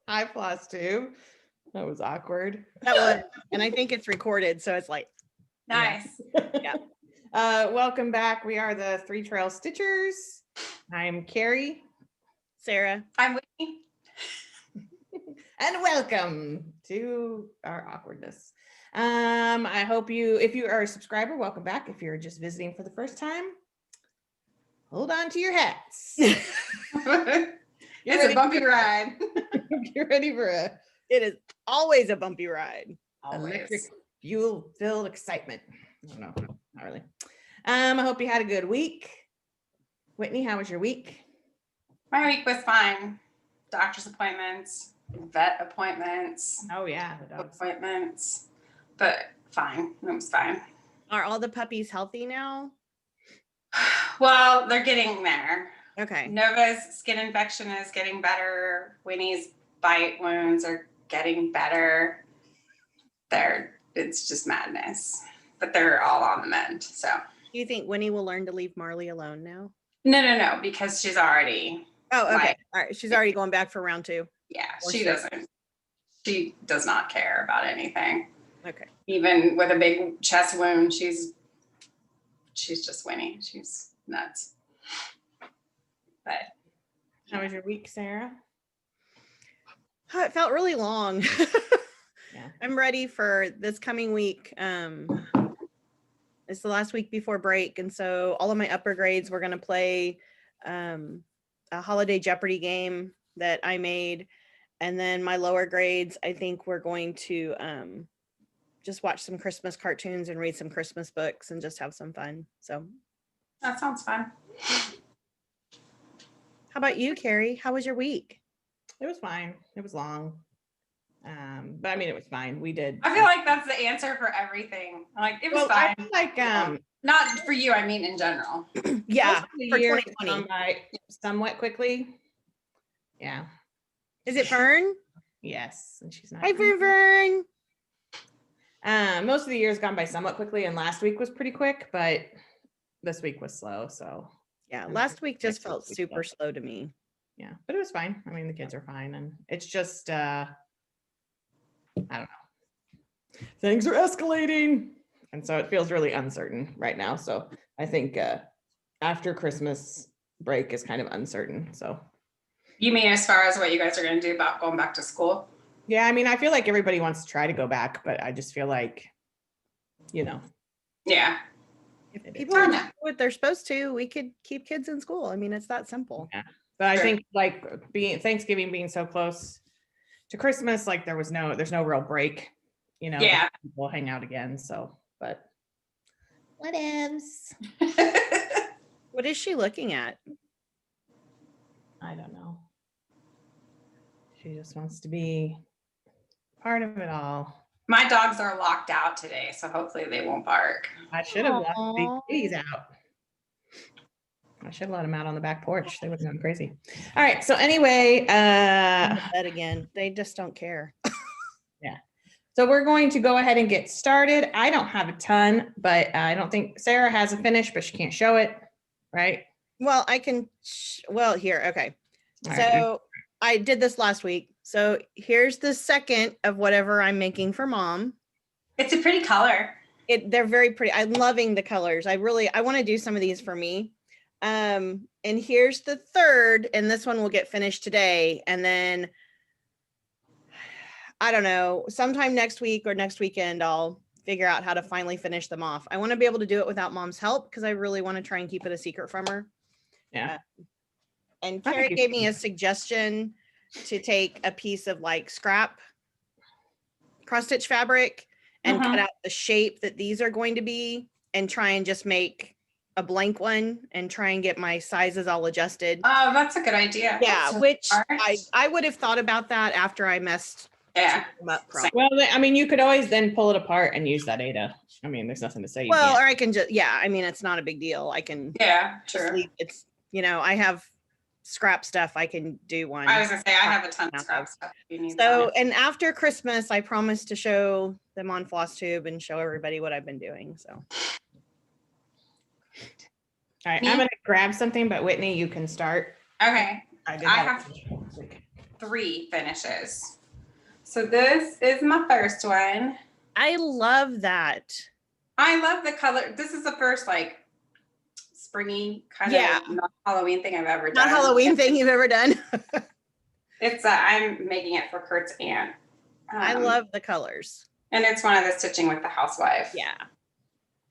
Hi, Flosstube. That was awkward. That was, and I think it's recorded, so it's like Nice. Yeah. Welcome back. We are the Three Trail Stitchers. I'm Carrie. Sarah. I'm Whitney. And welcome to our awkwardness. I hope if you are a subscriber, welcome back. If you're just visiting for the first time, hold on to your hats. It's a bumpy ride. Get ready for It is always a bumpy ride. electric fuel-filled excitement. No, not really. I hope you had a good week. Whitney, how was your week? My week was fine. Doctor's appointments, vet appointments, Oh yeah, the dogs. appointments, but fine. It was fine. Are all the puppies healthy now? Well, they're getting there. Okay. Nova's skin infection is getting better. Winnie's bite wounds are getting better. It's just madness, but they're all on the mend. So Do you think Winnie will learn to leave Marley alone now? no, because she's already. Oh, okay. Like- All right. She's already going back for round 2. Yeah, Or she six. doesn't. She does not care about anything. Okay. Even with a big chest wound, she's just Winnie. She's nuts. But How was your week, Sarah? Oh, it felt really long. Yeah. I'm ready for this coming week. It's the last week before break, and so all of my upper grades we're going to play a holiday Jeopardy game that I made, and then my lower grades I think we're going to just watch some Christmas cartoons and read some Christmas books and just have some fun. So that sounds fun. how about you, Carrie? How was your week? It was fine. It was long. But I mean, it was fine. We did. I feel like that's the answer for everything. Like it was Well, I fine. feel like Not for you, I mean in general. Yeah, most of the for year 2020. gone by somewhat quickly. Yeah. Is it Fern? Yes. And she's not. Hi, Fern. Most of the year's gone by somewhat quickly, and last week was pretty quick, but this week was slow. So Yeah, And last week just next felt week, super yeah. slow to me. yeah, but it was fine. I mean, the kids are fine, and it's just I don't know. Things are escalating, and so it feels really uncertain right now. So I think after Christmas break is kind of uncertain. So You mean as far as what you guys are going to do about going back to school? yeah, I mean, I feel like everybody wants to try to go back, but I just feel like, Yeah. If It is. people would do what they're supposed to, we could keep kids in school. I mean, it's that simple. But I Sure. think like Thanksgiving being so close to Christmas, like there's no real break, Yeah. We'll hang out again. So, but whatevs. What is she looking at? I don't know. She just wants to be part of it all. My dogs are locked out today, so hopefully they won't bark. I should have let Aw. these out. I should have let them out on the back porch. They would have gone crazy. All right. So anyway, That again, they just don't care. so we're going to go ahead and get started. I don't have a ton, but I don't think Sarah has a finish, but she can't show it, right? Well, I can. Well, here, okay. All So right. I did this last week. So here's the second of whatever I'm making for Mom. It's a pretty color. They're very pretty. I'm loving the colors. I want to do some of these for me. And here's the third, and this one will get finished today. And then I don't know, sometime next week or next weekend, I'll figure out how to finally finish them off. I want to be able to do it without Mom's help because I really want to try and keep it a secret from her. Yeah. And I think Carrie you gave me can. a suggestion to take a piece of like scrap cross stitch fabric and cut Mhm. out the shape that these are going to be and try and just make a blank one and try and get my sizes all adjusted. Oh, that's a good idea. Yeah, That's so which smart. I would have thought about that after I messed Yeah. them up properly. Well, I mean, you could always then pull it apart and use that Ada. I mean, there's nothing to say. You Well, can't. or I can just, yeah, I mean, it's not a big deal. I can Yeah, just true. leave, it's, I have scrap stuff. I can do one. I was gonna say I have a ton of scrap stuff. If you need So, some. and after Christmas, I promised to show them on Flosstube and show everybody what I've been doing. So, All right, Me? I'm gonna grab something, but Whitney, you can start. Okay. I did I have have- a finish last week. 3 finishes. So this is my first one. I love that. I love the color. This is the first like springy kind Yeah. of not Halloween thing I've ever done. Not Halloween thing you've ever done. It's I'm making it for Kurt's aunt. I love the colors. And it's one of the stitching with the housewife. Yeah.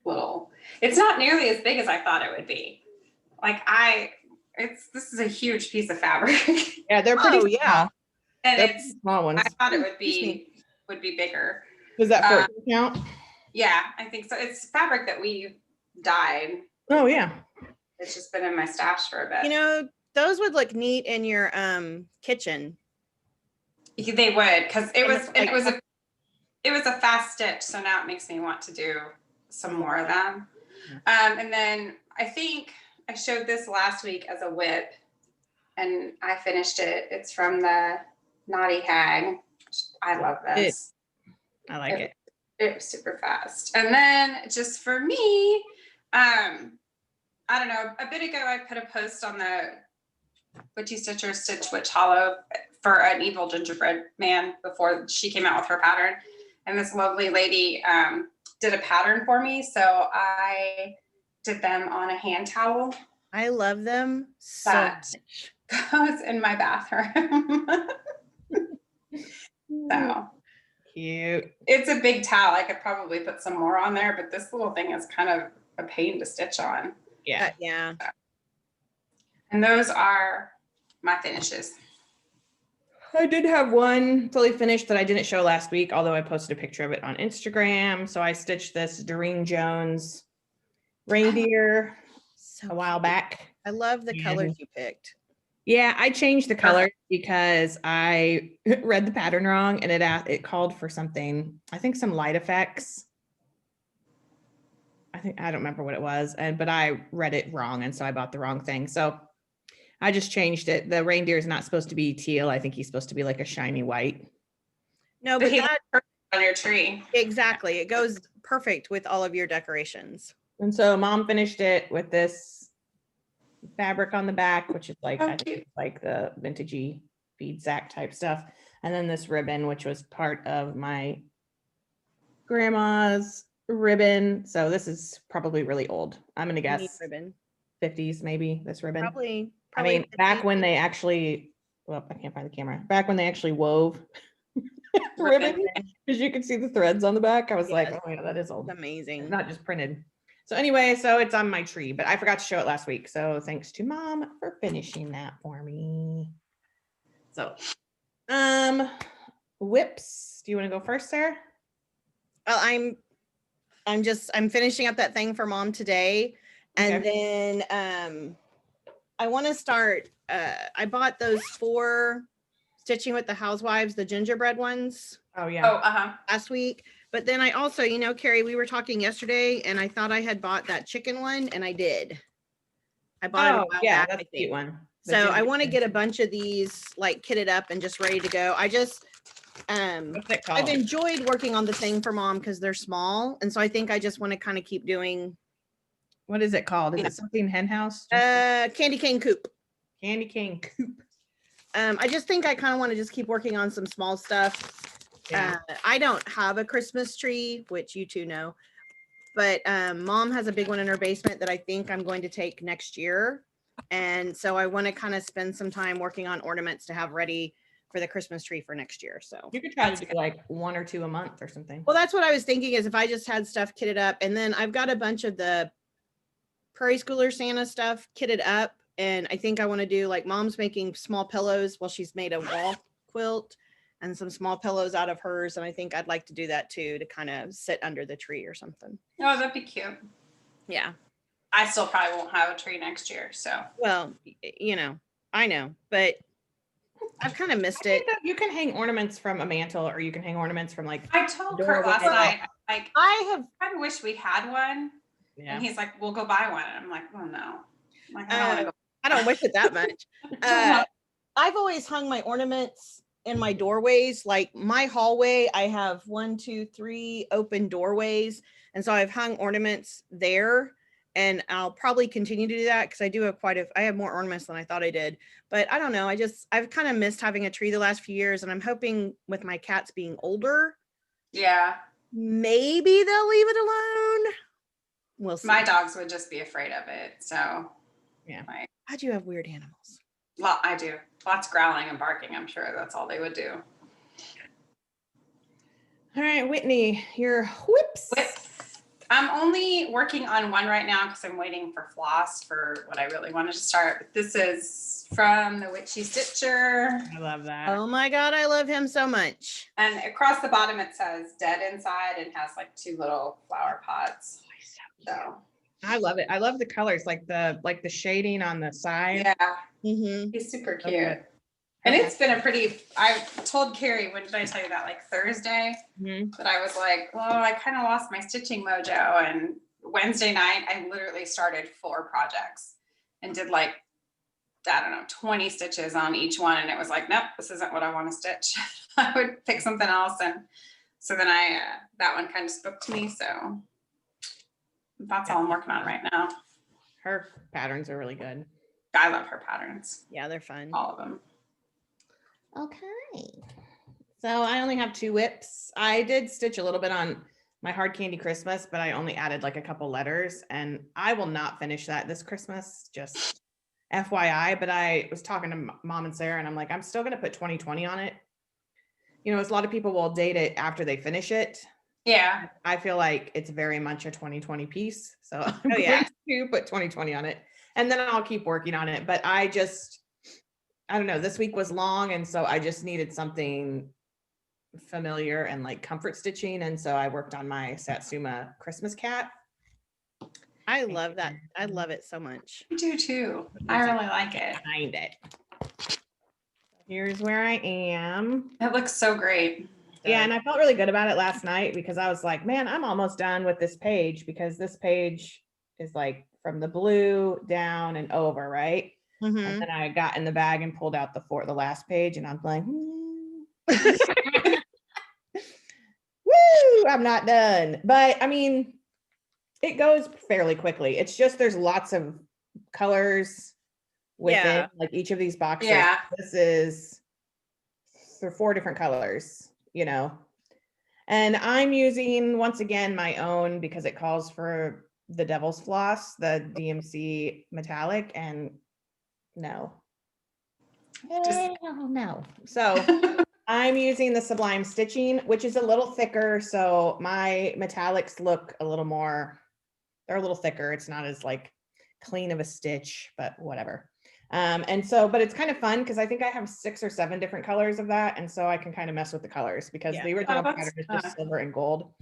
Little. It's not nearly as big as I thought it would be. Like this is a huge piece of fabric. Yeah, they're pretty small. Yeah. And They're it's small ones. I thought it would be bigger. Does that 14 count? Yeah, I think so. It's fabric that we dyed. Oh yeah. It's just been in my stash for a bit. You know, those would look neat in your kitchen. They would, because it And was a fast stitch, so now it makes me want to do some more of them. And then I think I showed this last week as a whip, and I finished it. It's from the Naughty Hag. I love this. I like it. It was super fast. And then just for me, I don't know, a bit ago I put a post on the Witchy Stitcher Stitch Witch Hollow for an evil gingerbread man before she came out with her pattern. And this lovely lady did a pattern for me. So I did them on a hand towel. I love them so That much. goes in my bathroom. So Cute. it's a big towel. I could probably put some more on there, but this little thing is kind of a pain to stitch on. Yeah. Yeah. And those are my finishes. I did have one fully finished that I didn't show last week, although I posted a picture of it on Instagram. So I stitched this Doreen Jones reindeer So a while cute. back. I love the Yeah. colors you picked. Yeah, I changed the color because I read the pattern wrong and it called for something, I think some light effects. I don't remember what it was, but I read it wrong, and so I bought the wrong thing. So I just changed it. The reindeer is not supposed to be teal. I think he's supposed to be like a shiny white. No, But but he that looks perfect on your tree. exactly. It goes perfect with all of your decorations. And so Mom finished it with this fabric on the back, which is like, Oh, I think cute. it's like the vintagey bead sack type stuff. And then this ribbon, which was part of my grandma's ribbon. So this is probably really old. I'm going to You need guess ribbon. 50s, maybe, this ribbon. Probably. I mean, back 50. when they actually, well, I can't find the camera. Back when they actually wove Ribbon. ribbon, because you could see the threads on the back. I was like, Yes. oh yeah, that is old. It's amazing. It's not just printed. So anyway, so it's on my tree, but I forgot to show it last week. So thanks to Mom for finishing that for me. So, whips. Do you want to go first, Sarah? Well, I'm finishing up that thing for Mom today. And then I want to start I bought those 4 stitching with the housewives, the gingerbread ones Oh yeah. last week. But then I also, Carrie, we were talking yesterday and I thought I had bought that chicken one, and I did. I bought it a Oh while yeah, back, that's I a cute think. one. The So I want to gingerbread. get a bunch of these like kitted up and just ready to go. I just What's it I've called? enjoyed working on the thing for Mom because they're small. And so I think I just want to kind of keep doing What is it called? Is it something hen house? candy cane coop. Candy cane coop. I just think I kind of want to just keep working on some small stuff. Yeah. I don't have a Christmas tree, which you two know, but Mom has a big one in her basement that I think I'm going to take next year. And so I want to kind of spend some time working on ornaments to have ready for the Christmas tree for next year. So You could try to do like 1 or 2 a month or something. well, that's what I was thinking, is if I just had stuff kitted up, and then I've got a bunch of the Prairie Schooler Santa stuff kitted up. And I think I want to do, like, Mom's making small pillows. Well, she's made a wall quilt and some small pillows out of hers. And I think I'd like to do that too, to kind of sit under the tree or something. Oh, that'd be cute. Yeah. I still probably won't have a tree next year, so. Well, I know, but I've kind of missed I it. think that you can hang ornaments from a mantle, or you can hang ornaments from like. I told Door Kurt last with it. night, like, I I wish we had one. Yeah. And he's like, we'll go buy one. And I'm like, oh no. I'm like, I don't want to go. don't wish it that much. I've always hung my ornaments in my doorways. Like my hallway, I have 1, 2, 3 open doorways. And so I've hung ornaments there. and I'll probably continue to do that because I do have I have more ornaments than I thought I did. But I don't know. I've kind of missed having a tree the last few years, and I'm hoping with my cats being older, Yeah. maybe they'll leave it alone. We'll see. My dogs would just be afraid of it. So Yeah. How'd you have weird animals? I do. Lots of growling and barking. I'm sure that's all they would do. All right, Whitney, your whips. I'm only working on one right now because I'm waiting for floss for what I really wanted to start. But this is from the Witchy Stitcher. I love that. Oh my God, I love him so much. And across the bottom it says dead inside and has like 2 little flower pots. So I love it. I love the colors, like the shading on the side. yeah, Mm-hmm. he's super cute. Okay. And it's been I told Carrie, when did I tell you that? Like Thursday, Mhm. that I was like, well, I kind of lost my stitching mojo. And Wednesday night, I literally started 4 projects and did like, I don't know, 20 stitches on each one. And it was like, nope, this isn't what I want to stitch. I would pick something else. And so then that one kind of spoke to me. So that's all I'm working on right now. Her patterns are really good. I love her patterns, Yeah, they're fun. all of them. Okay. So I only have 2 whips. I did stitch a little bit on my Hard Candy Christmas, but I only added like a couple letters, and I will not finish that this Christmas, just FYI. But I was talking to Mom and Sarah, and I'm like, I'm still going to put 2020 on it. You know, as a lot of people will date it after they finish it. Yeah. I feel like it's very much a 2020 piece. So I'm Oh, going yeah. to put 2020 on it, and then I'll keep working on it. But I don't know, this week was long, and so I just needed something familiar and like comfort stitching. And so I worked on my Satsuma Christmas cat. I love that. I love it so much. I do too. I really like it. Behind it. Here's where I am. It looks so great. Yeah, and I felt really good about it last night because I was like, man, I'm almost done with this page, because this page is like from the blue down and over, right? Mm-hmm. And then I got in the bag and pulled out the last page, and I'm like, woo, I'm not done. But I mean, it goes fairly quickly. It's just there's lots of colors within Yeah. like each of these boxes. Yeah. This is for 4 different colors, you know. And I'm using, once again, my own, because it calls for the Devil's Floss, the DMC metallic, and no. Hell no. So I'm using the Sublime Stitching, which is a little thicker. So my metallics look a little more, they're a little thicker. It's not as like clean of a stitch, but whatever. And so, but it's kind of fun because I think I have 6 or 7 different colors of that. And so I can kind of mess with the colors, because Yeah. the original that's pattern is fun. just silver and gold.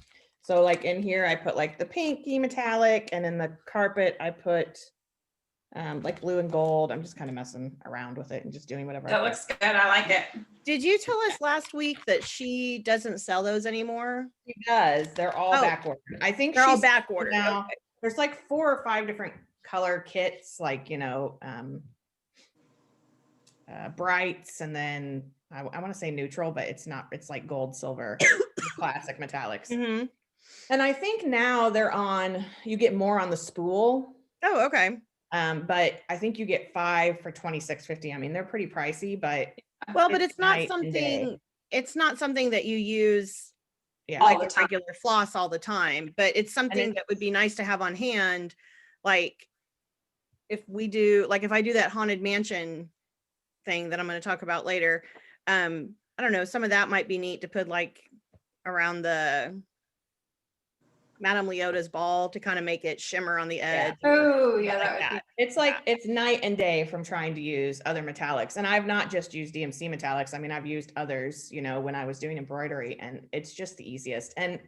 So like in here, I put like the pinky metallic, and in the carpet, I put like blue and gold. I'm just kind of messing around with it and just doing whatever. That looks good. I like it. Did you tell us last week that she doesn't sell those anymore? She does. They're all Oh. back ordered. I think They're all she's back ordered. now. Okay. There's like 4 or 5 different color kits, like, you know, brights, and then I want to say neutral, but it's not. It's like gold, silver, classic metallics. Mm-hmm. And I think now they're on. You get more on the spool. Oh, okay. But I think you get 5 for $26.50. I mean, they're pretty pricey, but Well, but it's not night and day. something. It's not something that you use Yeah, All like the a time. regular floss all the time. But it's something that would be nice to have on hand. Like if we do, like if I do that Haunted Mansion thing that I'm going to talk about later, I don't know, some of that might be neat to put like around the Madame Leota's ball to kind of make it shimmer on the edge. Oh, yeah, Like that would that. it's like it's night and day from trying to use other metallics. And I've not just used DMC metallics. I mean, I've used others, you know, when I was doing embroidery, and it's just the easiest. And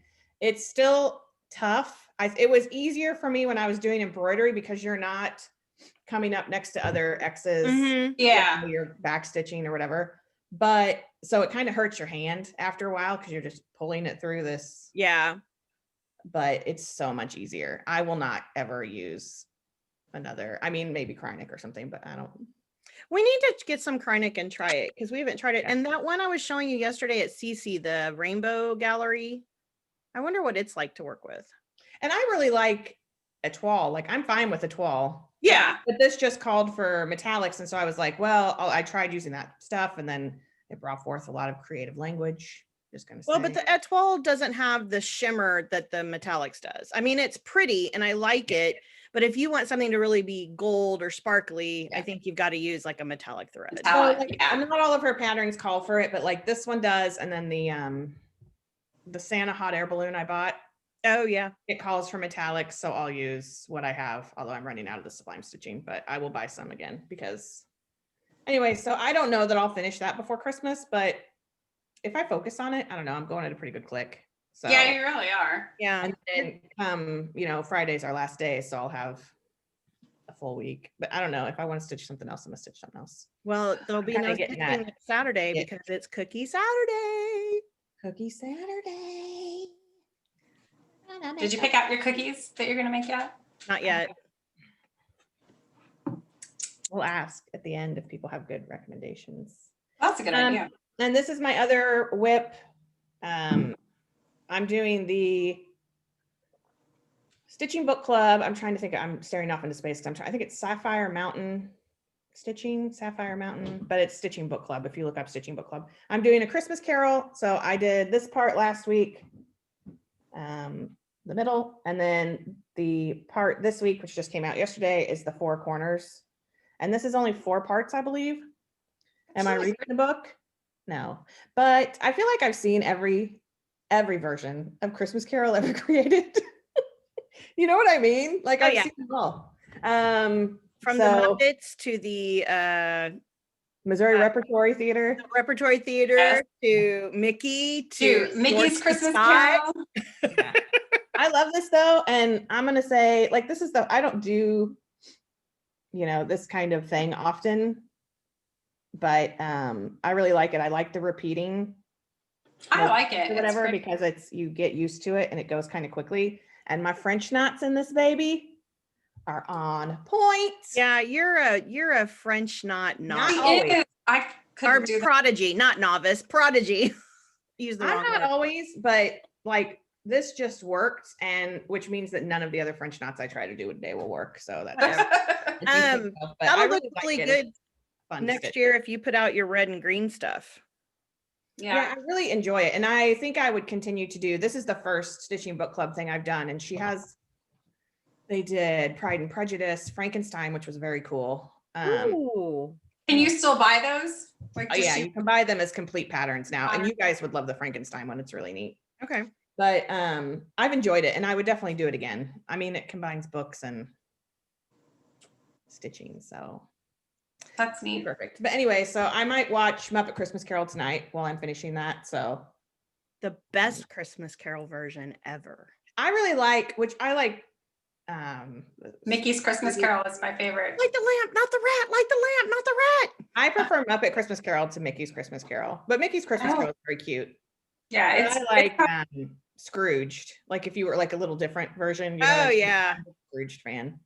it's still tough. It was easier for me when I was doing embroidery, because you're not coming up next to other X's. Mhm. Yeah. when you're back stitching or whatever. But so it kind of hurts your hand after a while, because you're just pulling it through this. Yeah. But it's so much easier. I will not ever use another. I mean, maybe Krynic or something, but I don't. We need to get some Krynic and try it, because we haven't tried it. Yeah. And that one I was showing you yesterday at CC, the Rainbow Gallery, I wonder what it's like to work with. And I really like a toile. Like I'm fine with a toile. Yeah. But this just called for metallics. And so I was like, well, I tried using that stuff and then it brought forth a lot of creative language. Just gonna say. Well, but the étoile doesn't have the shimmer that the metallics does. I mean, it's pretty and I like it, but if you want something to really be gold or sparkly, I think you've got to use like a metallic thread. Metallic. So, like, Yeah. not all of her patterns call for it, but like this one does. And then the Santa hot air balloon I bought, Oh yeah. it calls for metallics, so I'll use what I have, although I'm running out of the sublime stitching, but I will buy some again because anyway, so I don't know that I'll finish that before Christmas, but if I focus on it, I don't know, I'm going at a pretty good click. So Yeah, you really are. Yeah. and then you know, Friday's our last day, so I'll have a full week. But I don't know if I want to stitch something else, I'm gonna stitch something else. Well, there'll be kinda no getting stitching that. next Saturday Yeah. because it's Cookie Saturday. Cookie Saturday. Did you pick out your cookies that you're gonna make yet? Not yet. We'll ask at the end if people have good recommendations. That's a good idea. And this is my other whip. I'm doing the Stitching Book Club. I'm trying to think, I'm staring off into space. I think it's Sapphire Mountain Sapphire Mountain, but it's Stitching Book Club. If you look up Stitching Book Club, I'm doing a Christmas Carol. So I did this part last week, the middle, and then the part this week, which just came out yesterday, is the 4 corners. And this is only 4 parts, I believe. Am I reading the book? No, but I feel like I've seen every version of Christmas Carol ever created. You know what I mean? Like I've seen them all. From so, the Muppets to the Missouri Repertory Theater. Repertory Theater Yes. to Mickey To Mickey's George Christmas Sky. Carol. Yeah. I love this though, and I'm gonna say, like, this is I don't do, you know, this kind of thing often, but I really like it. I like the repeating. I like it. Or whatever, because you get used to it and it goes kind of quickly. And my French knots in this baby are on point. Yeah, you're a French knot Not novice. always. I Or couldn't do that. prodigy, not novice, prodigy. Use the I'm wrong not word. always, but like this just worked, and which means that none of the other French knots I try to do today will work. So that's That'll look really good Fun next stitch. year if you put out your red and green stuff. Yeah, I really enjoy it. And I think I would continue to do, this is the first Stitching Book Club thing I've done. And they did Pride and Prejudice, Frankenstein, which was very cool. Ooh. Can you still buy those? Like, Yeah, you can buy them as complete patterns now. And Patterns. you guys would love the Frankenstein one. It's really neat. Okay. But I've enjoyed it and I would definitely do it again. I mean, it combines books and stitching, so That's neat. perfect. But anyway, so I might watch Muppet Christmas Carol tonight while I'm finishing that. So The best Christmas Carol version ever. I really like, Mickey's Christmas Carol is my favorite. Light the lamp, not the rat. Light the lamp, not the rat. I prefer Muppet Christmas Carol to Mickey's Christmas Carol, but Mickey's Christmas Oh. Carol is very cute. Yeah, But it's I like Scrooged. Like if you were like a little different version. You know, Oh like, yeah. I'm a Scrooged fan.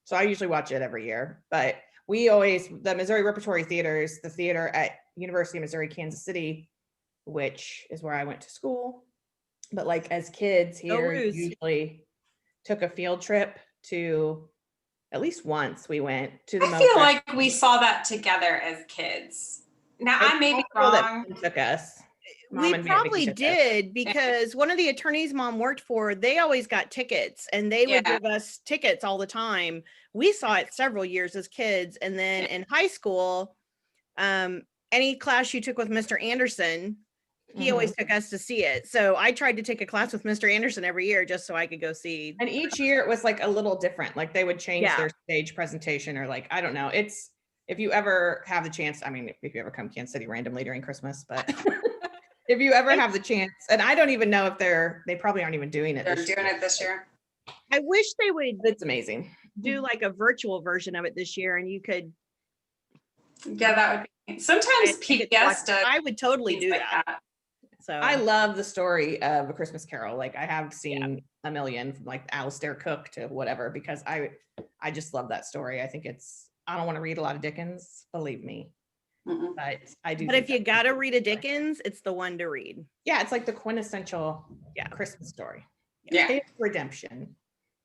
So I usually watch it every year. But the Missouri Repertory Theaters, the theater at University of Missouri, Kansas City, which is where I went to school. But like as kids here, Roos. usually took a field trip to, at least once we went to the I feel Mocha. like we saw that together as kids. Now I may be It's possible that wrong. Ben took us. Mom We and Dad probably took us. did because one of the attorneys Mom worked for, they always got tickets and they would Yeah. give us tickets all the time. We saw it several years as kids. And then in high school, any class you took with Mr. Anderson, he always took us to see it. So I tried to take a class with Mr. Anderson every year just so I could go see. And each year it was like a little different. Like they would change Yeah. their stage presentation or like, I don't know. It's, if you ever have the chance, I mean, if you ever come to Kansas City randomly during Christmas, but if you ever have the chance, and I don't even know if they probably aren't even doing it. They're this doing year. it this year. I wish they would It's amazing. do like a virtual version of it this year and you could. Yeah, that would be. Sometimes PBS does I would totally things do like that. So I love the story of A Christmas Carol. Like I have seen a million, from like Alistair Cook to whatever, because I just love that story. I think I don't want to read a lot of Dickens, believe me, Mm-mm. but I do. But if think you that's got to a read a good story. Dickens, it's the one to read. Yeah, it's like the quintessential Yeah. Christmas story. Yeah. It's redemption.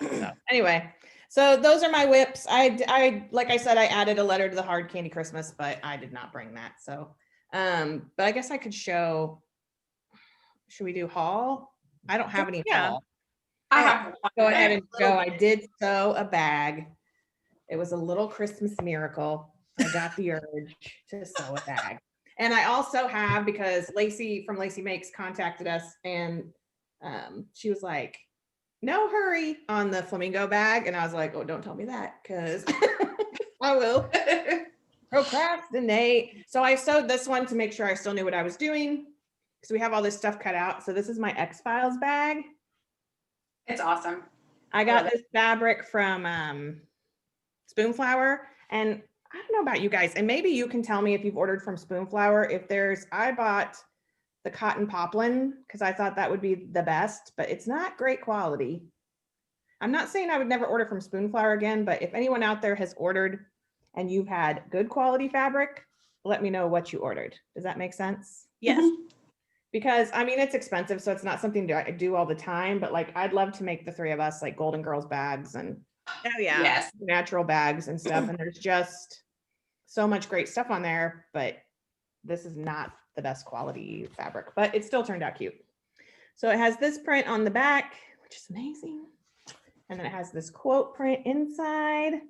So anyway, so those are my whips. I like I said, I added a letter to the hard candy Christmas, but I did not bring that. So, but I guess I could show. Should we do haul? I don't have any Yeah. haul. I have one Go ahead thing. and go. I did sew a bag. It was a little Christmas miracle. I got the urge to sew a bag. And I also have, because Lacey from Lacey Makes contacted us, and she was like, no hurry on the flamingo bag. And I was like, oh, don't tell me that, because I will procrastinate. So I sewed this one to make sure I still knew what I was doing, because we have all this stuff cut out. So this is my X-Files bag. It's awesome. I got this fabric from Spoonflower, and I don't know about you guys, and maybe you can tell me if you've ordered from Spoonflower. If there's, I bought the cotton poplin because I thought that would be the best, but it's not great quality. I'm not saying I would never order from Spoonflower again, but if anyone out there has ordered and you've had good quality fabric, let me know what you ordered. Does that make sense? Yes. Because I mean, it's expensive, so it's not something I do all the time, but like I'd love to make the three of us like Golden Girls bags and Oh yeah. Yes. natural bags and stuff. And there's just so much great stuff on there, but this is not the best quality fabric, but it still turned out cute. So it has this print on the back, which is amazing. And then it has this quote print inside,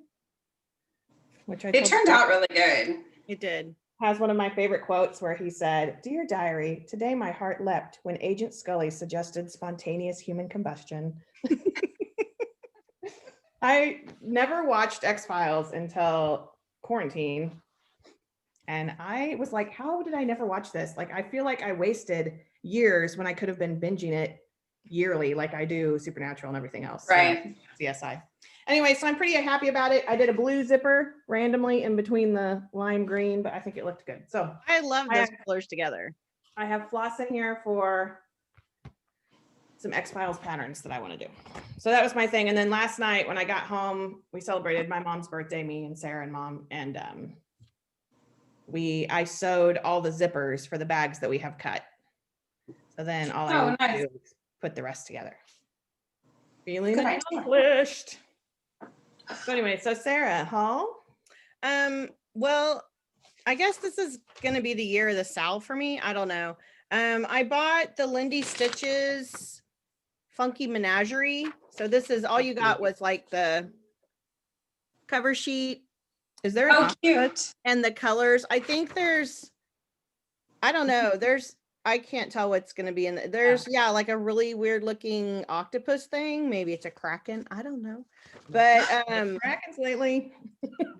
which It turned out really good. It did. has one of my favorite quotes where he said, "Dear diary, today my heart leapt when Agent Scully suggested spontaneous human combustion." I never watched X-Files until quarantine. And I was like, how did I never watch this? Like, I feel like I wasted years when I could have been binging it yearly, like I do Supernatural and everything else. Right. So, CSI. Anyway, so I'm pretty happy about it. I did a blue zipper randomly in between the lime green, but I think it looked good. So I love those colors together. I have floss in here for some X-Files patterns that I want to do. So that was my thing. And then last night when I got home, we celebrated my mom's birthday, me and Sarah and mom. And I sewed all the zippers for the bags that we have cut. So then all I would do is put the rest together. Feeling Good idea. accomplished. So anyway, so Sarah, haul? Well, I guess this is gonna be the year of the Sal for me. I don't know. I bought the Lindy Stitches Funky Menagerie. So this is all you got was like the cover sheet. Is there an Oh, octopus? cute. And the colors. I think there's, I don't know. I can't tell what's going to be in there. There's, yeah, like a really weird looking octopus thing. Maybe it's a Kraken. I don't know. But Krakens lately.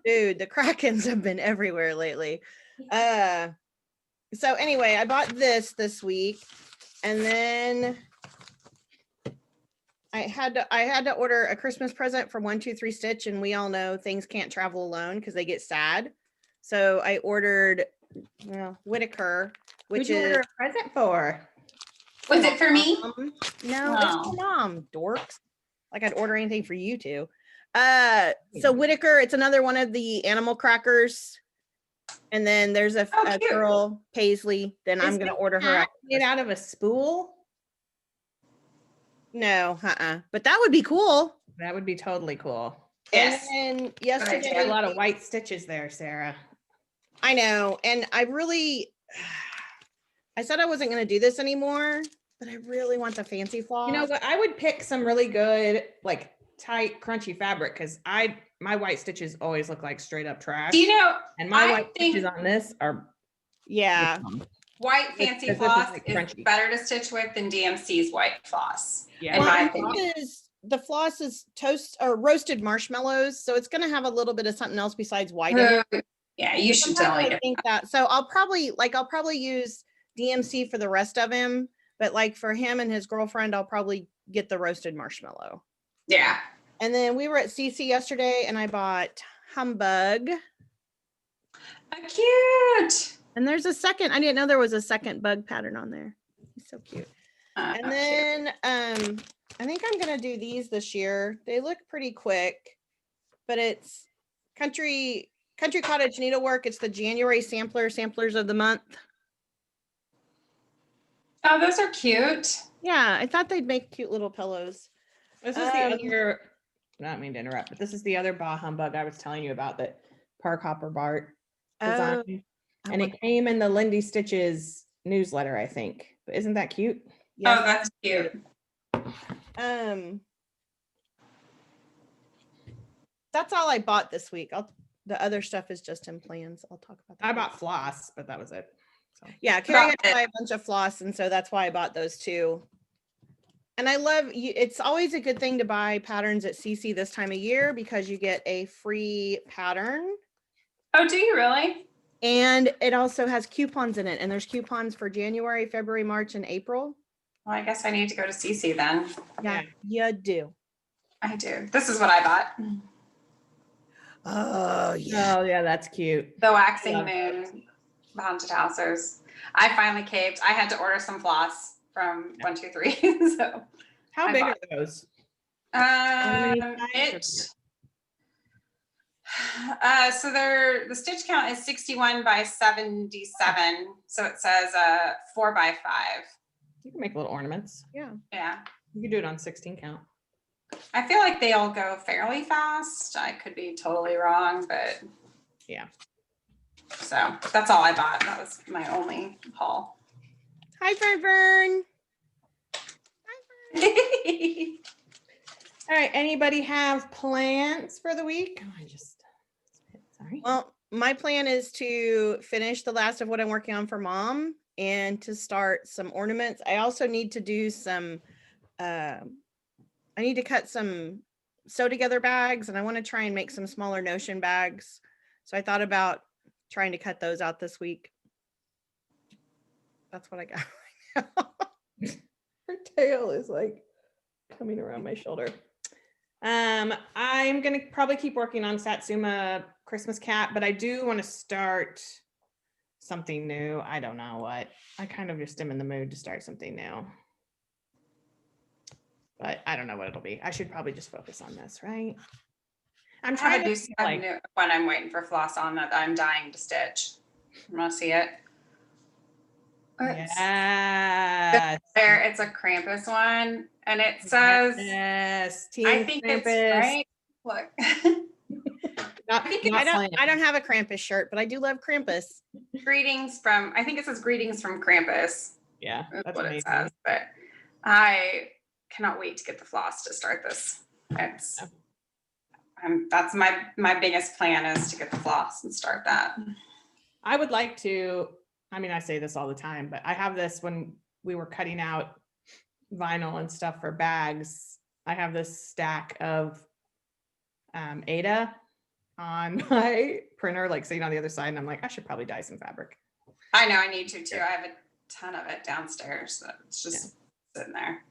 dude, the Krakens have been everywhere lately. So anyway, I bought this week, and then I had to order a Christmas present for 123 Stitch, and we all know things can't travel alone because they get sad. So I ordered Whitaker, which Who'd you is order a present for? Was it for me? No, Oh. it's for mom, dorks. Like I'd order anything for you two. So Whitaker, it's another one of the animal crackers. And then there's a cute. girl, Paisley. Then I'm Is gonna the order her. cat made out of a spool? No, but that would be cool. That would be totally cool. Yes. And idea. yesterday, A lot of white stitches there, Sarah. I know, and I said I wasn't going to do this anymore, but I really want the fancy floss. You know what? I would pick some really good, like tight, crunchy fabric because my white stitches always look like straight up trash. Do you know, And my I white think- stitches on this are Yeah, white fancy This is, floss like, is crunchy. better to stitch with than DMC's white floss. Yeah. In well, my and opinion. the floss is toast or roasted marshmallows, so it's going to have a little bit of something else besides white in it. Yeah, you should Sometimes totally I get think that. So I'll probably use DMC for the rest of him, but like for him and his girlfriend, I'll probably get the roasted marshmallow. Yeah. And then we were at CC yesterday, and I bought Humbug. Cute. And there's a second. I didn't know there was a second bug pattern on there. He's so cute. And Cute. then I think I'm gonna do these this year. They look pretty quick, but it's Country Cottage Needlework. It's the January samplers of the month. Oh, those are cute. Yeah, I thought they'd make cute little pillows. This is the other I don't mean to interrupt, but this is the other bah humbug I was telling you about that Park Hopper Bart Oh, designed. And it came in the Lindy Stitches newsletter, I think. But isn't that cute? yes, Oh, that's cute. That's all I bought this week. The other stuff is just in plans. I'll talk about that. I bought floss, but that was it. So Yeah, Carrie had to Got it. buy a bunch of floss, and so that's why I bought those too. And I love you. It's always a good thing to buy patterns at CC this time of year because you get a free pattern, Oh, do you really? and it also has coupons in it. And there's coupons for January, February, March, and April. Well, I guess I need to go to CC then. Yeah, you do. I do. This is what I bought. Oh yeah. oh yeah, that's cute. The waxing Love moon haunted houses. I finally caved. I had to order some floss from 123. So How I big bought- are those? many it sides so the stitch count is 61 by 77. So it says 4 by 5. You can make little ornaments. Yeah. Yeah. You can do it on 16 count. I feel like they all go fairly fast. I could be totally wrong, but Yeah. so that's all I bought. That was my only haul. Hi, Fern. All right. Anybody have plans for the week? Oh, sorry. Well, my plan is to finish the last of what I'm working on for Mom and to start some ornaments. I also need to do some, I need to cut some sew together bags, and I want to try and make some smaller notion bags. So I thought about trying to cut those out this week. That's what I got right now. Her tail is like coming around my shoulder. I'm gonna probably keep working on Satsuma Christmas Cat, but I do want to start something new. I don't know what. I kind of just am in the mood to start something new. But I don't know what it'll be. I should probably just focus on this, right? I'm I trying do to some like new one I'm waiting for floss on that I'm dying to stitch. You want to see it? It's yes. there. It's a Krampus one, and it says, Yes. Team I think it's Krampus. right. Look. Not, I think not playing. I don't have a Krampus shirt, but I do love Krampus. Greetings from, I think it says greetings from Krampus. Yeah, That's that's what amazing. it says. But I cannot wait to get the floss to start this. It's that's my biggest plan is to get the floss and start that. I would like to, I mean, I say this all the time, but I have this when we were cutting out vinyl and stuff for bags. I have this stack of Ada on my printer, like sitting on the other side, and I'm like, I should probably dye some fabric. I know I need to too. I have a ton of it downstairs. So it's just sitting there.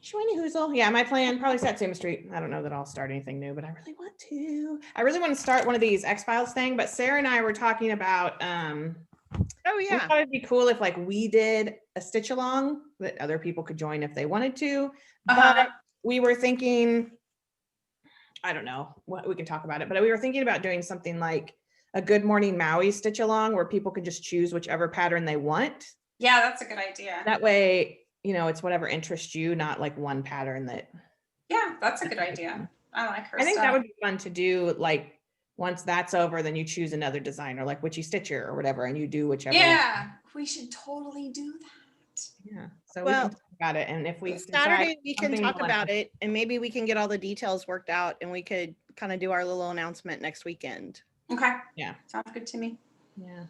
Shweeney Hoozle. Yeah, my plan, probably Satsuma Street. I don't know that I'll start anything new, but I really want to. I really want to start one of these X-Files thing, but Sarah and I were talking about, Oh we yeah. thought it'd be cool if like we did a stitch along that other people could join if they wanted to, but we were thinking, I don't know what we can talk about it, but we were thinking about doing something like a Good Morning Maui stitch along where people could just choose whichever pattern they want. Yeah, that's a good idea. That way, you know, it's whatever interests you, not like one pattern that. Yeah, that's a good idea. I like her I think stuff. that would be fun to do. Like once that's over, then you choose another designer, like Witchy Stitcher or whatever, and you do whichever. Yeah, we should totally do that. Yeah. So Well, we can talk about it, and if we Saturday we can something talk like- about it, and maybe we can get all the details worked out, and we could kind of do our little announcement next weekend. Okay. Yeah. Sounds good to me. Yeah.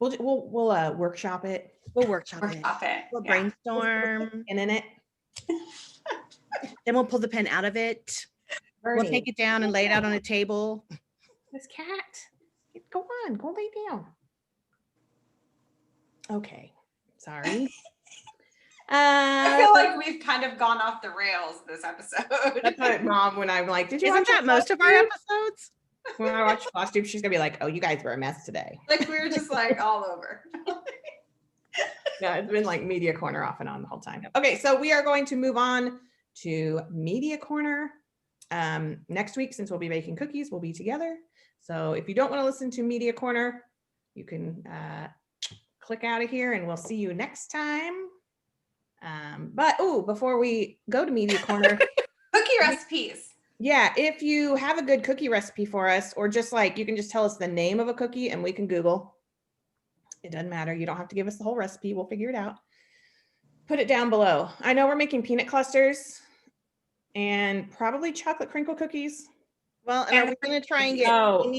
We'll workshop it. We'll workshop it. Workshop it. We'll Yeah. brainstorm. And in it. Then we'll pull the pen out of it. We'll Bernie, take it down and lay it out on a table. this cat. Go on, go lay down. Okay. Sorry. I feel like we've kind of gone off the rails this episode. That's what Mom, when I'm like, did you Isn't watch that most of our Flosstube? episodes? When I watch Flosstube, she's gonna be like, oh, you guys were a mess today. Like we were just like all over. Yeah, it's been like Media Corner off and on the whole time. Okay, so we are going to move on to Media Corner. Next week, since we'll be baking cookies, we'll be together. So if you don't want to listen to Media Corner, you can click out of here and we'll see you next time. But before we go to Media Corner, Cookie recipes. Yeah, if you have a good cookie recipe for us, or just like you can just tell us the name of a cookie and we can Google. It doesn't matter. You don't have to give us the whole recipe. We'll figure it out. Put it down below. I know we're making peanut clusters and probably chocolate crinkle cookies. Well, and are we going to try and get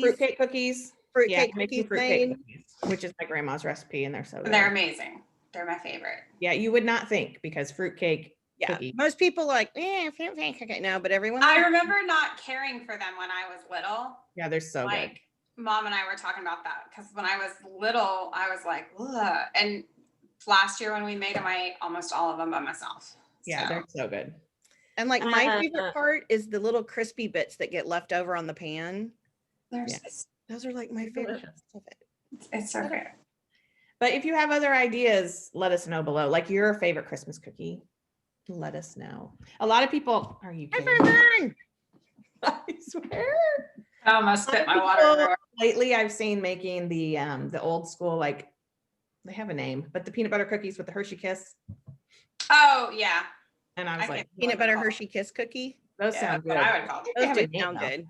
fruitcake cookies? Fruitcake making cookies fruitcake made? cookies, which is my grandma's recipe, and they're so good. They're amazing. They're my favorite. Yeah, you would not think, because fruitcake cookie. Most people like, fruitcake cookie. No, but everyone. I remember not caring for them when I was little. Yeah, they're so good. Mom and I were talking about that, because when I was little, I was like, ugh. And last year when we made them, I ate almost all of them by myself. Yeah, they're so good. And like my favorite part is the little crispy bits that get left over on the pan. Those are like my favorite parts of it. It's so good. But if you have other ideas, let us know below. Like your favorite Christmas cookie, let us know. A lot of people, are you kidding? I swear. I almost spit my water everywhere. Lately, I've seen making the old school, like, they have a name, but the peanut butter cookies with the Hershey Kiss. Oh yeah. And I was like, peanut butter Hershey Kiss cookie. Those sound good. I would call them. Those do sound good.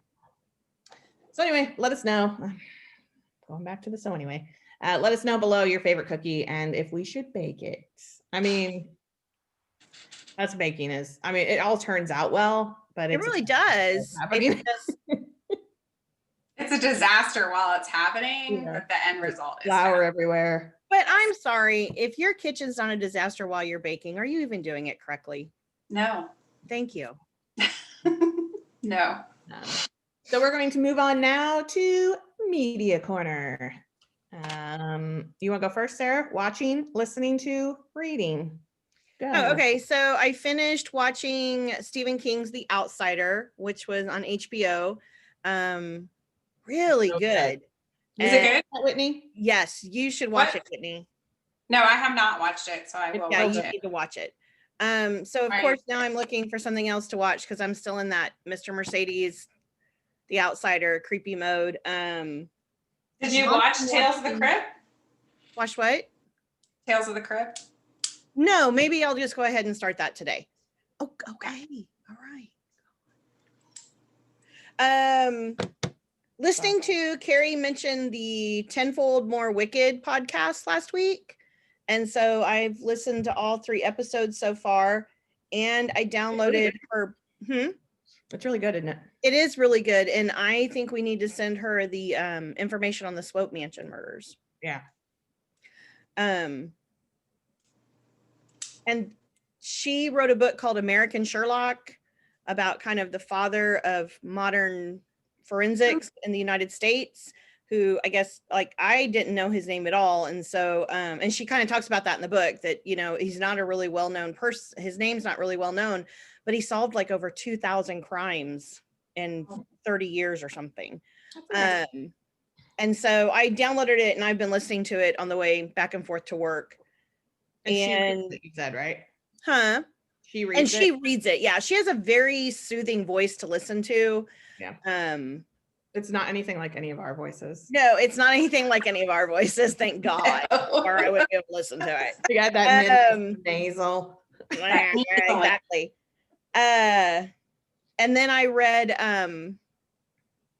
So anyway, let us know. Going back to the anyway. Let us know below your favorite cookie and if we should bake it. I mean, that's baking is. I mean, it all turns out well, but it really does. It's a disaster while it's happening, but the end result is flour everywhere. But I'm sorry, if your kitchen's not a disaster while you're baking, are you even doing it correctly? No. Thank you. No. So we're going to move on now to Media Corner. You want to go first, Sarah? Watching, listening to, reading. Go. Oh, okay. So I finished watching Stephen King's The Outsider, which was on HBO. Really good. Is it good, Whitney? Yes, you should watch it, Whitney. No, I have not watched it, so I will. Yeah, you need to watch it. So of course now I'm looking for something else to watch because I'm still in that Mr. Mercedes, The Outsider creepy mode. Did you watch Tales of the Crypt? Watch what? Tales of the Crypt? No, maybe I'll just go ahead and start that today. Oh, okay. All right. Listening to Carrie mention the Tenfold More Wicked podcast last week. And so I've listened to all 3 episodes so far, and I downloaded her. It's really good, isn't it? It is really good. And I think we need to send her the information on the Swope Mansion murders. Yeah. And she wrote a book called American Sherlock about kind of the father of modern forensics in the United States, who I guess, like, I didn't know his name at all. And so, and she kind of talks about that in the book, that, you know, he's not a really well-known person. His name's not really well-known, but he solved like over 2,000 crimes in 30 years or something. And so I downloaded it and I've been listening to it on the way back and forth to work. And you said, right? Huh? She reads it. She reads it. Yeah. She has a very soothing voice to listen to. Yeah. It's not anything like any of our voices. No, it's not anything like any of our voices, thank God. Or I would be able to listen to it. You got that nasal. Yeah, exactly. And then I read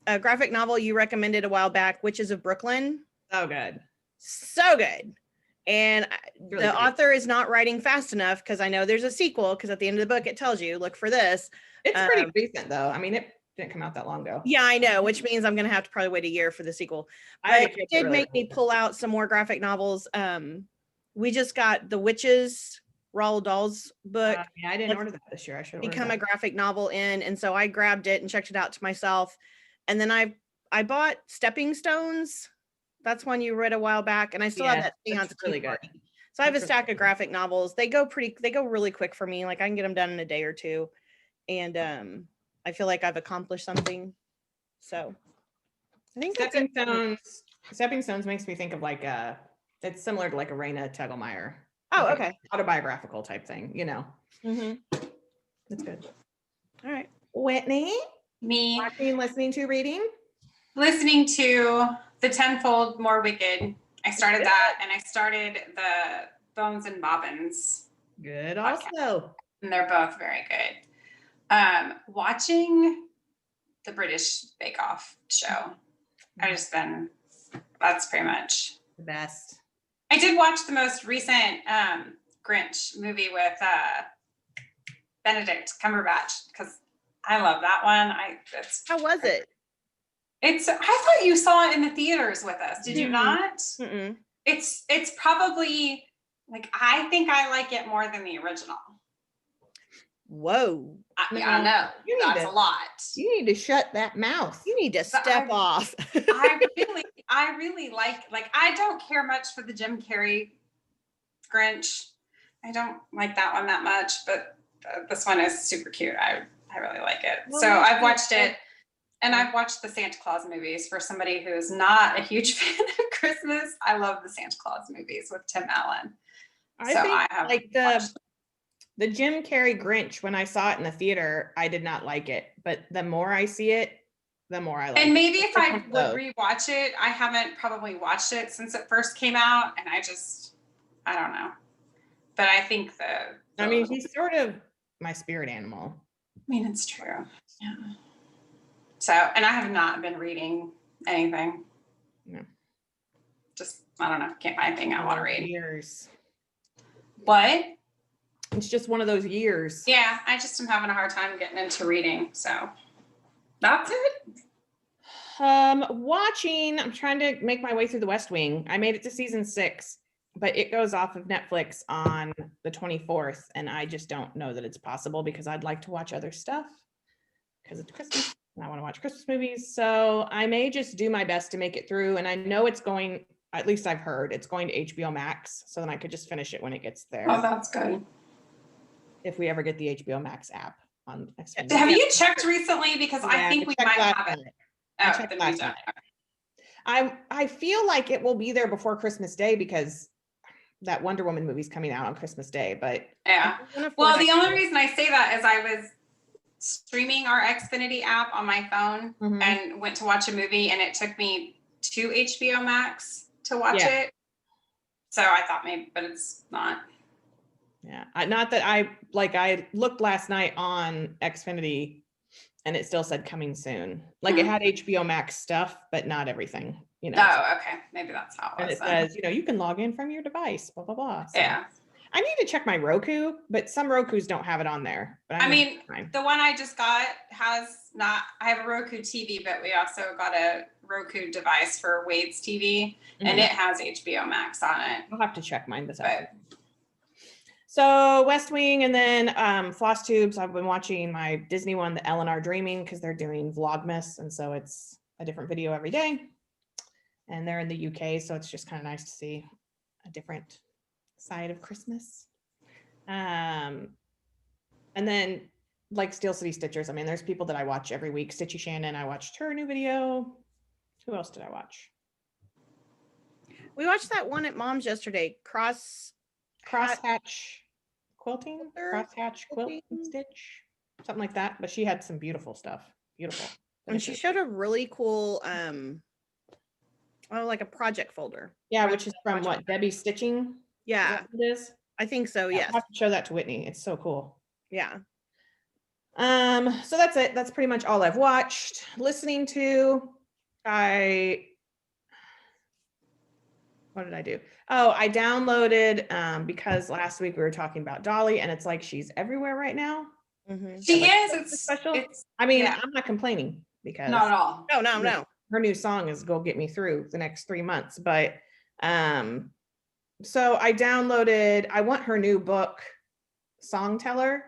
a graphic novel you recommended a while back, Witches of Brooklyn. So good. So good. And really the author is not writing fast enough because I know there's a sequel, because at the end of the book it tells you, look for this. It's pretty recent though. I mean, it didn't come out that long ago. Yeah, I know, which means I'm going to have to probably wait a year for the sequel. But it did make me pull out some more graphic novels. We just got The Witches, Roald Dahl's book. Yeah, I didn't order that this year. I should become a graphic novel in. And so I grabbed it and checked it out to myself. And then I bought Stepping Stones. That's one you read a while back. And I still have that seance. Really good. So I have a stack of graphic novels. They go really quick for me. Like I can get them done in a day or two. And I feel like I've accomplished something. So I think Stepping Stones makes me think of like it's similar to like a Raina Tegelmeier. Oh, like okay. Autobiographical type thing, you know. Mm-hmm. That's good. All right. Whitney? Me. Watching, listening to, reading? Listening to The Tenfold More Wicked. I started that, and I started the Bones and Bobbins. Good podcast. also. And they're both very good. Watching the British Bake Off show. That's pretty much The best. I did watch the most recent Grinch movie with Benedict Cumberbatch because I love that one. How was it? I thought you saw it in the theaters with us. Did you not? Mm-mm. It's probably like I think I like it more than the original. Whoa. I know. That's a lot. You need to shut that mouth. You need to step off. I really like I don't care much for the Jim Carrey Grinch. I don't like that one that much, but this one is super cute. I really like it. Well, so I've watched it, and I've watched the Santa Claus movies. For somebody who's not a huge fan of Christmas, I love the Santa Claus movies with Tim Allen. I have like the Jim Carrey Grinch, when I saw it in the theater, I did not like it. But the more I see it, the more I like it. And maybe if I would rewatch it, I haven't probably watched it since it first came out. And I don't know. But I think he's sort of my spirit animal. I mean, it's true. Yeah. So, and I have not been reading anything. No. Just, I don't know. Can't find anything I want to read. Years. What? It's just one of those years. Yeah, I just am having a hard time getting into reading. So that's it. I'm trying to make my way through the West Wing. I made it to season 6, but it goes off of Netflix on the 24th. And I just don't know that it's possible because I'd like to watch other stuff because it's Christmas and I want to watch Christmas movies. So I may just do my best to make it through. And I know it's going, at least I've heard, it's going to HBO Max. So then I could just finish it when it gets there. Oh, that's good. If we ever get the HBO Max app on Xfinity. Have you checked recently? Because I think we might have it. I checked last night. I feel like it will be there before Christmas Day because that Wonder Woman movie's coming out on Christmas Day, but yeah. Well, the only reason I say that is I was streaming our Xfinity app on my phone and went to watch a movie, and it took me to HBO Max to watch it. So I thought maybe, but it's not. Yeah, not that I looked last night on Xfinity and it still said coming soon. Like it had HBO Max stuff, but not everything, you know. Oh, okay. Maybe that's how it was. And it says, you can log in from your device, blah, blah, blah. So yeah. I need to check my Roku, but some Rokus don't have it on there. But the one I just got I have a Roku TV, but we also got a Roku device for Wade's TV and it has HBO Max on it. I'll have to check mine this out. So West Wing, and then Flosstubes. I've been watching my Disney one, the Eleanor Dreaming, because they're doing Vlogmas, and so it's a different video every day. And they're in the UK, so it's just kind of nice to see a different side of Christmas. And then like Steel City Stitchers. I mean, there's people that I watch every week. Stitchy Shannon, I watched her new video. Who else did I watch? We watched that one at Mom's yesterday. Crosshatch quilting, crosshatch quilt and stitch, something like that. But she had some beautiful stuff. Beautiful. And she showed a really cool, like a project folder. Yeah, which is from what, Debbie Stitching? Yeah, it is. I think so. Yes. I'll have to show that to Whitney. It's so cool. Yeah. So that's it. That's pretty much all I've watched. Listening to, what did I do? Oh, I downloaded, because last week we were talking about Dolly, and it's like she's everywhere right now. She is. It's special. I'm not complaining because not at all. No. Her new song is "Go Get Me Through" the next 3 months. But so I downloaded. I want her new book, Song Teller,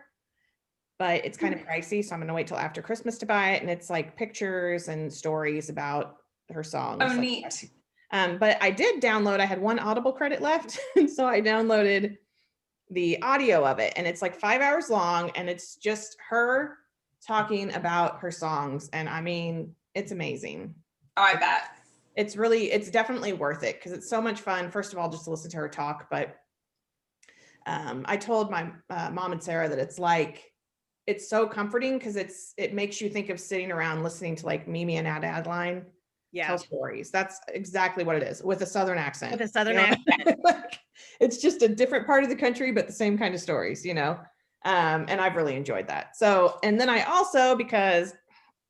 but it's kind of pricey, so I'm gonna wait till after Christmas to buy it. And it's like pictures and stories about her songs. Oh, neat. But I did download, I had one Audible credit left. And so I downloaded the audio of it, and it's like 5 hours long, and it's just her talking about her songs. And I mean, it's amazing. Oh, I bet. It's definitely worth it because it's so much fun. First of all, just to listen to her talk. But I told my mom and Sarah that it's so comforting because it makes you think of sitting around listening to like Mimi and Adeline tell stories. That's exactly what it is, with a Southern accent. With a Southern accent. It's just a different part of the country, but the same kind of stories, And I've really enjoyed that. So, and then I also, because,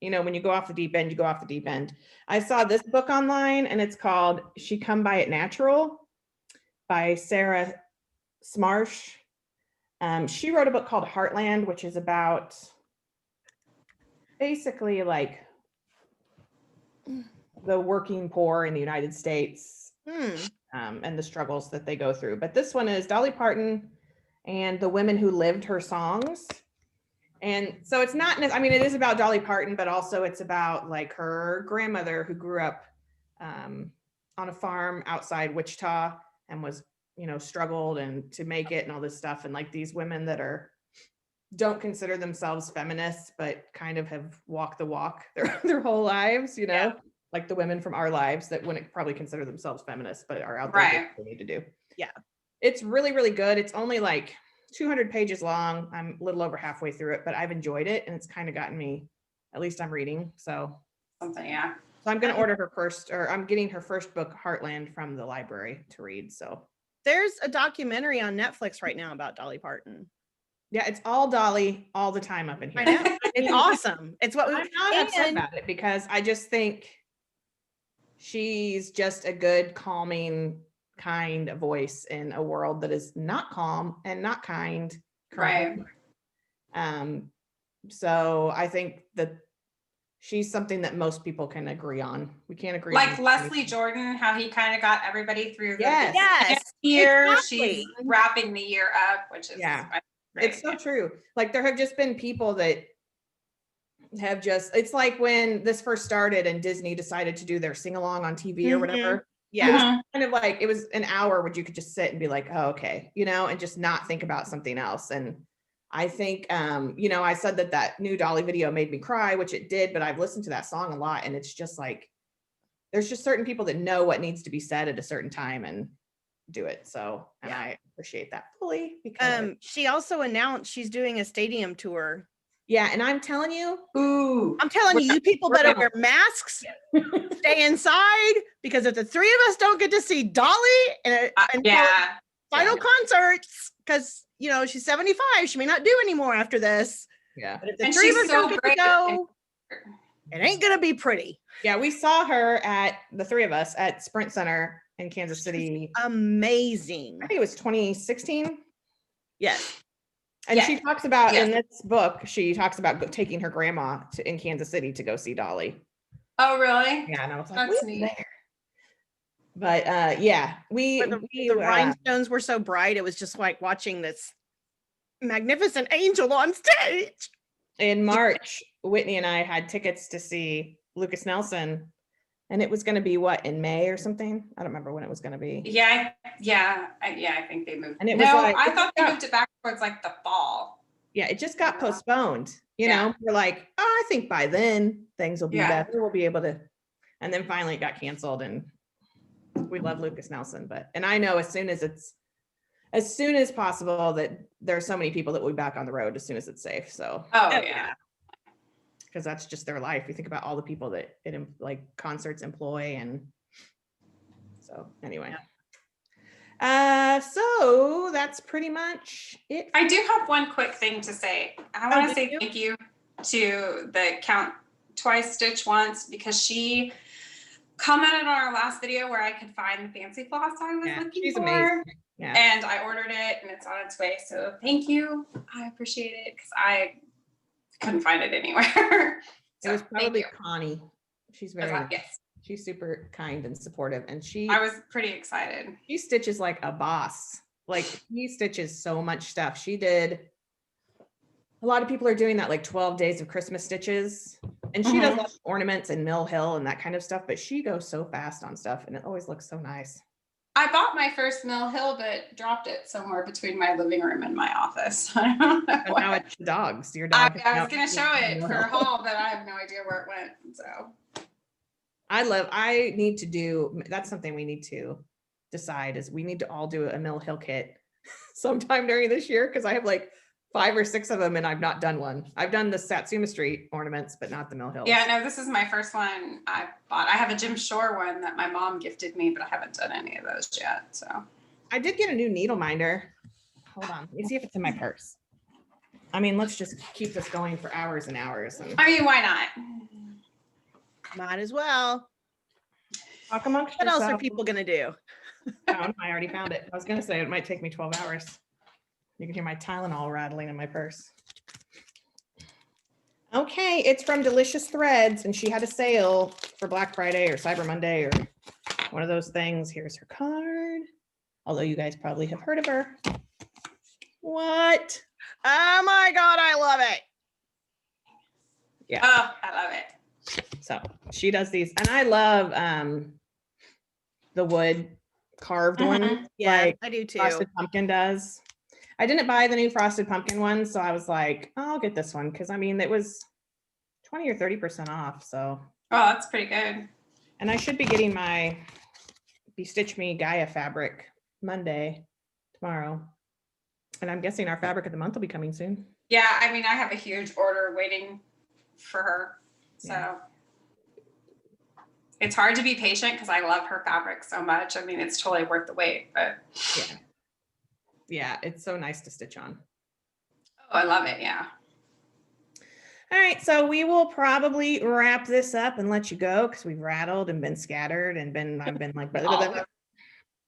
you know, when you go off the deep end, you go off the deep end. I saw this book online and it's called She Come By It Natural by Sarah Smarsh. She wrote a book called Heartland, which is about basically like the working poor in the United States and the struggles that they go through. But this one is Dolly Parton and the women who lived her songs. And so it's not, I mean, it is about Dolly Parton, but also it's about like her grandmother who grew up on a farm outside Wichita and was, you know, struggled and to make it and all this stuff. And like these women that don't consider themselves feminists, but kind of have walked the walk their whole lives, you know, Yeah. like the women from our lives that wouldn't probably consider themselves feminists, but are out there doing what they need to do. Yeah. It's really, really good. It's only like 200 pages long. I'm a little over halfway through it, but I've enjoyed it and it's kind of gotten me, at least I'm reading. So Something, yeah. So I'm going to order her first, or I'm getting her first book, Heartland, from the library to read. So there's a documentary on Netflix right now about Dolly Parton. yeah, it's all Dolly all the time up in here. I know. It's awesome. It's what I'm not upset about it because I just think she's just a good, calming, kind voice in a world that is not calm and not kind. Right. So I think that she's something that most people can agree on. We can't agree Like on Leslie anything. Jordan, how he kind of got everybody through the Yes, year. exactly. She's wrapping the year up, which is Yeah. great. It's so true. Like there have just been people that have just, it's like when this first started and Disney decided to do their sing along on TV or whatever. Yeah. It was kind of like, it was an hour where you could just sit and be like, oh, okay, you know, and just not think about something else. And I think, you know, I said that new Dolly video made me cry, which it did, but I've listened to that song a lot and it's just like, there's just certain people that know what needs to be said at a certain time and do it. So, and I appreciate that fully because she also announced she's doing a stadium tour. yeah, and I'm telling you, I'm telling you, you people better wear masks, stay inside, because if the three of us don't get to see Dolly and final concerts, because you know she's 75, she may not do anymore after this. Yeah, but if the three of us don't get to go, it ain't gonna be pretty. Yeah, we saw her the three of us at Sprint Center in Kansas City. Amazing. I think it was 2016. Yes. And she talks about in this book, she talks about taking her grandma in Kansas City to go see Dolly. Oh, really? Yeah, and I was like, that's neat. There. But yeah, the rhinestones were so bright, it was just like watching this magnificent angel on stage. In March, Whitney and I had tickets to see Lucas Nelson, and it was going to be in May or something. I don't remember when it was going to be. Yeah, I think they moved. And it was I thought they moved it back towards like the fall. Yeah, it just got postponed. You know, we're like, oh, I think by then things will be better. We'll be able to. And then finally it got canceled, and we love Lucas Nelson, and I know as soon as possible that there are so many people that will be back on the road as soon as it's safe. So because that's just their life. You think about all the people that like concerts employ, and so anyway. So that's pretty much it. I do have one quick thing to say. I want to say thank you to the Count Twice Stitch Once, because she commented on our last video where I could find the fancy floss I was looking for. Amazing. Yeah. And I ordered it and it's on its way. So thank you. I appreciate it because I couldn't find it anywhere. So it was probably Connie. She's she's super kind and supportive, and I was pretty excited. She stitches like a boss. Like he stitches so much stuff. She did. A lot of people are doing that, like 12 days of Christmas stitches, and she does lots of ornaments and Mill Hill and that kind of stuff, but she goes so fast on stuff and it always looks so nice. I bought my first Mill Hill, but dropped it somewhere between my living room and my office. I don't know. And now it's the dogs. Your dog. I was going to show it for a haul, but I have no idea where it went. So that's something we need to decide is we need to all do a Mill Hill kit sometime during this year. Cause I have like 5 or 6 of them and I've not done one. I've done the Satsuma Street ornaments, but not the Mill Hill. Yeah, no, this is my first one I bought. I have a Jim Shore one that my mom gifted me, but I haven't done any of those yet. So I did get a new needle minder. Hold on. Let me see if it's in my purse. I mean, let's just keep this going for hours and hours and I mean, why not? Might as well. talk amongst What else are yourselves. people gonna do? Oh, I already found it. I was gonna say it might take me 12 hours. You can hear my Tylenol rattling in my purse. Okay, it's from Delicious Threads, and she had a sale for Black Friday or Cyber Monday or one of those things. Here's her card. Although you guys probably have heard of her. What? Oh my God, I love it. Yeah. Oh, I love it. So she does these, and I love the wood carved one. Yeah, like I do too. Frosted Pumpkin does. I didn't buy the new Frosted Pumpkin one, so I was like, oh, I'll get this one because I mean it was 20 or 30% off. So, Oh, that's pretty good. and I should be getting my Bestitch Me Gaia fabric Monday, tomorrow. And I'm guessing our fabric of the month will be coming soon. Yeah, I mean, I have a huge order waiting for her. So Yeah. it's hard to be patient because I love her fabric so much. I mean, it's totally worth the wait, but Yeah. Yeah, it's so nice to stitch on. oh, I love it. Yeah. All right, so we will probably wrap this up and let you go because we've rattled and been scattered and I've been like, blah, blah, blah, blah.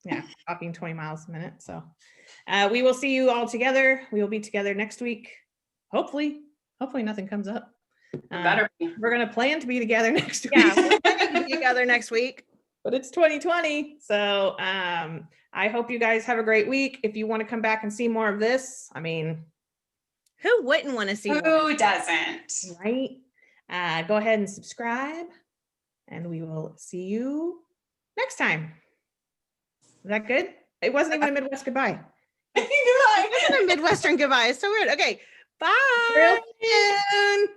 Yeah, talking 20 miles a minute. So we will see you all together. We will be together next week. Hopefully nothing comes up. Better be. We're going to plan to be together next week. Yeah, we're planning to be together next week. But it's 2020. So I hope you guys have a great week. If you want to come back and see more of this, I mean, Who wouldn't want to see more? Who doesn't? right? Go ahead and subscribe, and we will see you next time. Is that good? It wasn't even a Midwest goodbye. It wasn't a Midwestern goodbye. It's so weird. Okay, bye. Real soon.